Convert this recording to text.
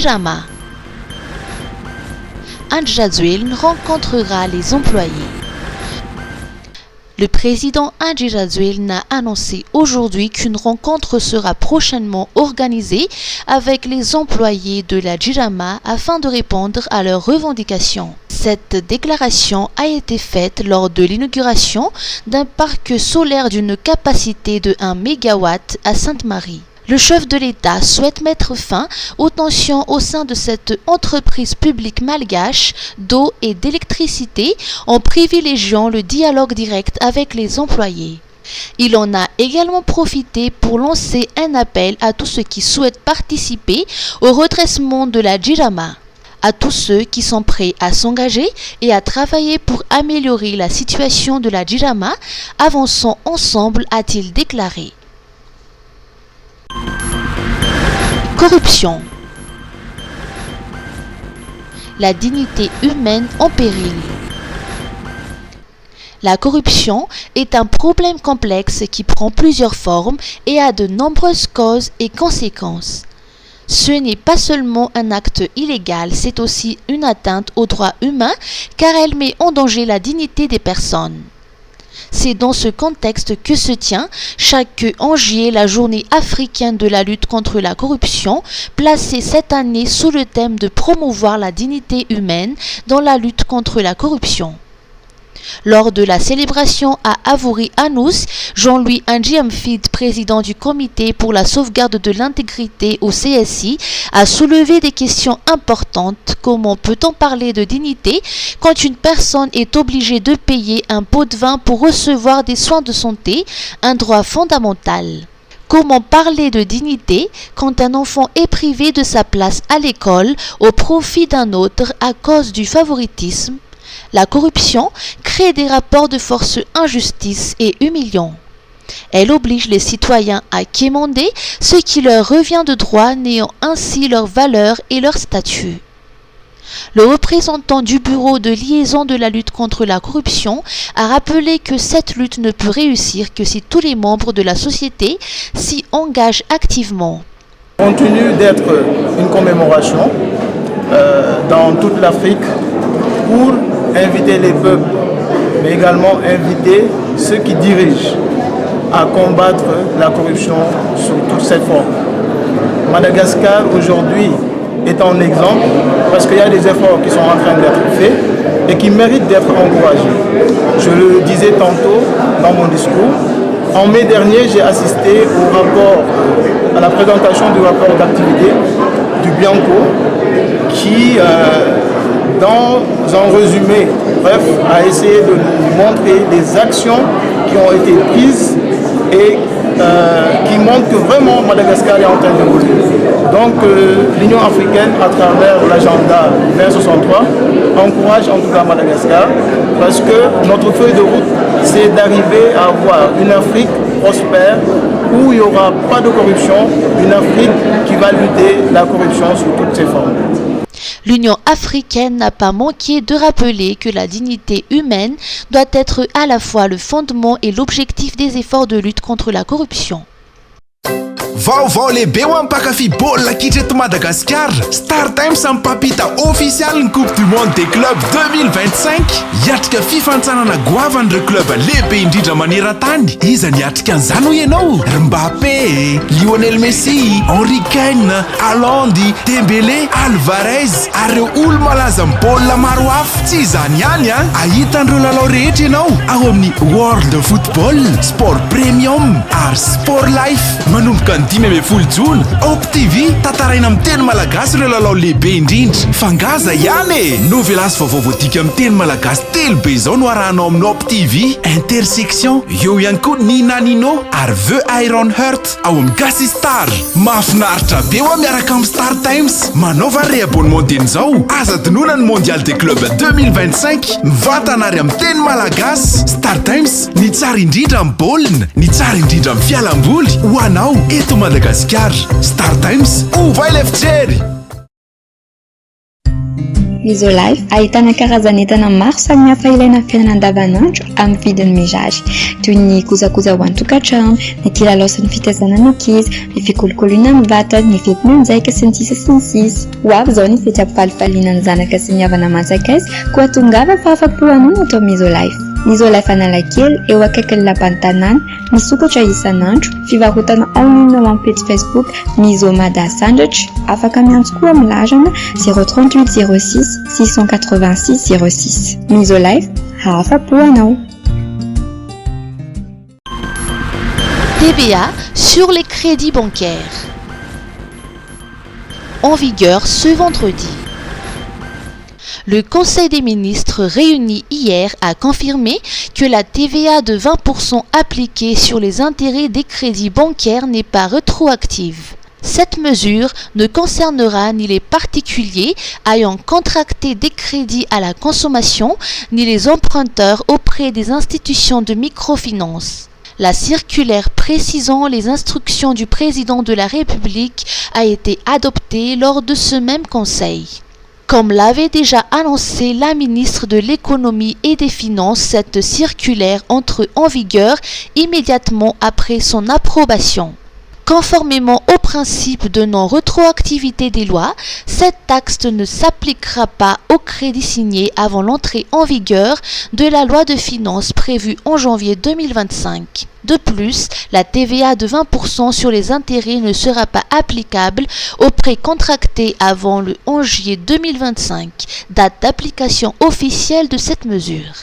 Djirama. Andry Rajoelina rencontrera les employés. Le président Andry Rajoelina a annoncé aujourd'hui qu'une rencontre sera prochainement organisée avec les employés de la Djirama afin de répondre à leurs revendications. Cette déclaration a été faite lors de l'inauguration d'un parc solaire d'une capacité de 1 MW à Sainte-Marie. Le chef de l'État souhaite mettre fin aux tensions au sein de cette entreprise publique malgache d'eau et d'électricité en privilégiant le dialogue direct avec les employés. Il en a également profité pour lancer un appel à tous ceux qui souhaitent participer au redressement de la Djirama, à tous ceux qui sont prêts à s'engager et à travailler pour améliorer la situation de la Djirama. Avançons ensemble, a-t-il déclaré. Corruption. La dignité humaine en péril. La corruption est un problème complexe qui prend plusieurs formes et a de nombreuses causes et conséquences. Ce n'est pas seulement un acte illégal, c'est aussi une atteinte aux droits humains car elle met en danger la dignité des personnes. C'est dans ce contexte que se tient chaque juillet la journée africaine de la lutte contre la corruption, placée cette année sous le thème de promouvoir la dignité humaine dans la lutte contre la corruption. Lors de la célébration à Avouri-Anous, Jean-Louis Ndjiamfid, président du comité pour la sauvegarde de l'intégrité au CSI, a soulevé des questions importantes. Comment peut-on parler de dignité quand une personne est obligée de payer un pot de vin pour recevoir des soins de santé, un droit fondamental? Comment parler de dignité quand un enfant est privé de sa place à l'école au profit d'un autre à cause du favoritisme? La corruption crée des rapports de force injustes et humiliants. Elle oblige les citoyens à quémander ce qui leur revient de droit, niant ainsi leur valeur et leur statut. Le représentant du bureau de liaison de la lutte contre la corruption a rappelé que cette lutte ne peut réussir que si tous les membres de la société s'y engagent activement. Continue d'être une commémoration dans toute l'Afrique pour inviter les peuples, mais également inviter ceux qui dirigent à combattre la corruption sous toutes ses formes. Madagascar aujourd'hui est un exemple parce qu'il y a des efforts qui sont en train d'être faits et qui méritent d'être encouragés. Je le disais tantôt dans mon discours, en mai dernier j'ai assisté à la présentation du rapport d'activité du Bianco qui dans un résumé bref, a essayé de nous montrer des actions qui ont été prises et qui montrent que vraiment Madagascar est en train d'évoluer. Donc l'Union africaine, à travers l'agenda 2063, encourage en tout cas Madagascar parce que notre feuille de route, c'est d'arriver à avoir une Afrique prospère où il n'y aura pas de corruption, une Afrique qui va lutter la corruption sous toutes ses formes. L'Union africaine n'a pas manqué de rappeler que la dignité humaine doit être à la fois le fondement et l'objectif des efforts de lutte contre la corruption. Vaovao lehibe ho ampakafy baolina kitra eto Madagasikara. Star Times mipampita official ny Coupe du Monde des clubs 2025. Hiatrika fifantsarana goavan'ireo club lehibe indrindra maneran-tany. Iza ny hiatrika an'izany ho ianao? Mbappé, Lionel Messi, Henry Kane, Haaland, Dembélé, Alvarez ary ireo olo malaza amin'ny baolina maro hafa. Tsy izany ihany a, ahitan'ireo lalao rehetra ianao ao amin'ny World Football, Sport Premium ary Sport Life. Manomboka ny 5 jona, OpTV tataraina amin'ny teny malagasy ireo lalao lehibe indrindra. Fangaza ihany e! Novelasy vaovao voadika amin'ny teny malagasy telo be izao no arahanao amin'ny OpTV, Intersection, eo ihany koa Nina Nino ary The Iron Heart ao amin'ny Gasy Star. Mahafinaritra be ho miaraka amin'ny Star Times. Manaova re-abonnement dian'izao. Aza dinoina ny Mondial des Clubs 2025. Mivantana ary amin'ny teny malagasy. Star Times, ny tsara indrindra amin'ny baolina, ny tsara indrindra amin'ny fialamboly. Ho anao eto Madagascar. Star Times, ouvai leftieri. Misolife ahitana karazan'entana maro samihafa ilaina amin'ny fiainana andavanandro amin'ny vidiny mirary toy ny kojakoja ho an-tokantrano, ny kilalao sy ny fitaizana ankizy, ny fikolokoloana amin'ny vatana, ny feti-mianjaika sy ny sisa sy ny sisa. Ho avy izao ny fety ampifalifaliana ny zanaka sy ny havana manjakaiza koa tongava fa afa-po hanao no atao Misolife. Misolife Analakely eo akaikin'ny lapan'ny tanàna, misokatra isan'andro, fivarotana en ligne amin'ny page Facebook Miso Mada Sandratra, afaka miantso koa amin'ny larana 038 06 686 06. Misolife, afa-po hanao. TVA sur les crédits bancaires. En vigueur ce vendredi. Le Conseil des ministres réuni hier a confirmé que la TVA de 20% appliquée sur les intérêts des crédits bancaires n'est pas rétroactive. Cette mesure ne concernera ni les particuliers ayant contracté des crédits à la consommation, ni les emprunteurs auprès des institutions de microfinance. La circulaire précisant les instructions du président de la République a été adoptée lors de ce même conseil. Comme l'avait déjà annoncé la ministre de l'Économie et des Finances, cette circulaire entre en vigueur immédiatement après son approbation. Conformément au principe de non-rétroactivité des lois, cette taxe ne s'appliquera pas aux crédits signés avant l'entrée en vigueur de la loi de finances prévue en janvier 2025. De plus, la TVA de 20% sur les intérêts ne sera pas applicable aux prêts contractés avant le 11 juillet 2025, date d'application officielle de cette mesure.